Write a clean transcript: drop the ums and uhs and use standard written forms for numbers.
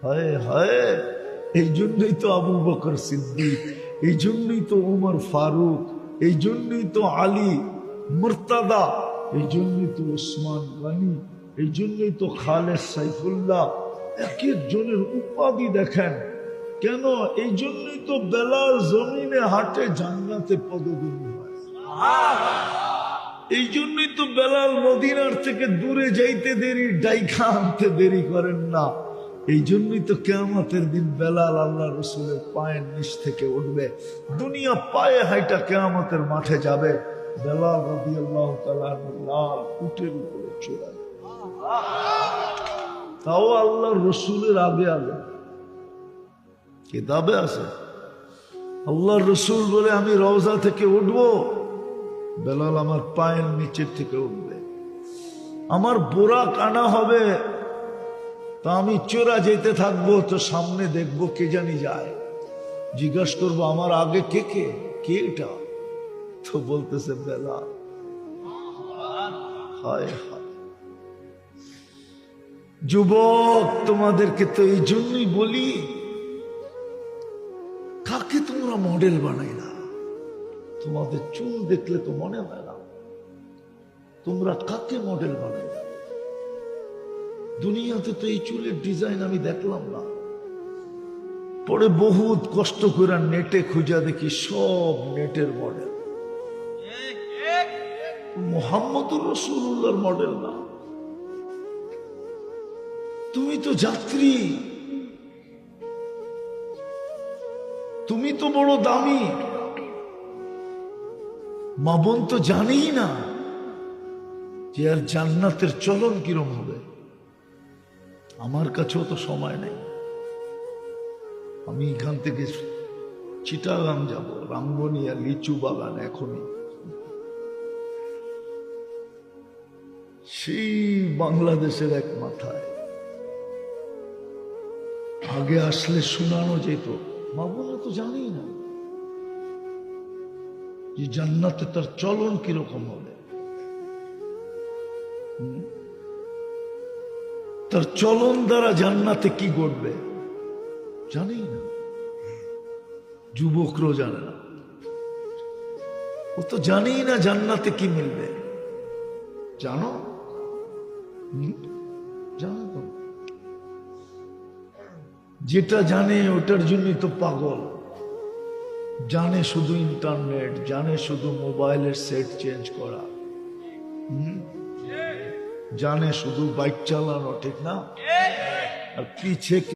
হায় হায়, এই জন্যই তো আবু বকর সিদ্দিক, এই জন্যই তো উমর ফারুক, এই জন্যই তো আলী মুর্তাদা, এই জন্যই তো ওসমান গনি, এই জন্যই তো খালেদ সাইফুল্লাহ। এক একজনের উপাধি দেখেন কেন? এই জন্যই তো বেলাল জমিনে হাঁটে, জান্নাতে পদগুলি হয়। এই জন্যই তো বেলাল মদিনার থেকে দূরে যাইতে দেরি, ডাইখা আনতে দেরি করেন না। এই জন্যই তো কিয়ামতের দিন বেলাল আল্লাহ রসুলের পায়ের নিচ থেকে উঠবে, দুনিয়া পায়ে হাইটা কিয়ামতের মাঠে যাবে। বেলাল রাদিয়াল্লাহু তাআলা লাল উটের উপরে চড়ায়, তাও আল্লাহ রসুলের আগে আগে। কিতাবে আছে আল্লাহ রসুল বলে আমি রওজা থেকে উঠবো, বেলাল আমার পায়ের নিচের থেকে উঠবে। আমার বোরাক আনা হবে, তা আমি চোরা যেতে থাকবো, তো সামনে দেখবো কে জানি যায়, জিজ্ঞাসা করবো আমার আগে কে কে, কে এটা? তো বলতেছে বেলাল। হায় হায় যুবক, তোমাদেরকে তো এই জন্যই বলি, কাকে তোমরা মডেল বানাই না? তোমাদের চুল দেখলে তো মনে হয় না তোমরা কাকে মডেল বানাই না। দুনিয়াতে তো এই চুলের ডিজাইন আমি দেখলাম না। পরে বহুত কষ্ট করে নেটে খুঁজা দেখি সব নেটের মডেল, মুহাম্মদুর রাসূলুল্লাহর মডেল না। তুমি তো যাত্রী, তুমি তো বড় দামি। মা বোন তো জানেই না যে আর জান্নাতের চলন কিরম হবে। আমার কাছেও তো সময় নেই, আমি এখান থেকে চিটাগাং যাব, রাঙ্গনিয়া লিচু বাগান এখনই, সেই বাংলাদেশের এক মাথায়। আগে আসলে শোনানো যেত, মা বোনরা তো জানেই না যে জান্নাতে তার চলন কিরকম হবে, তার চলন দ্বারা জান্নাতে কি ঘটবে জানেই না। যুবকরাও জানে না, ও তো জানেই না জান্নাতে কি মিলবে। জানো? জানো তো, যেটা জানে ওটার জন্যই তো পাগল। জানে শুধু ইন্টারনেট, জানে শুধু মোবাইলের সেট চেঞ্জ করা, জানে শুধু বাইক চালানো, ঠিক না? আর পিছে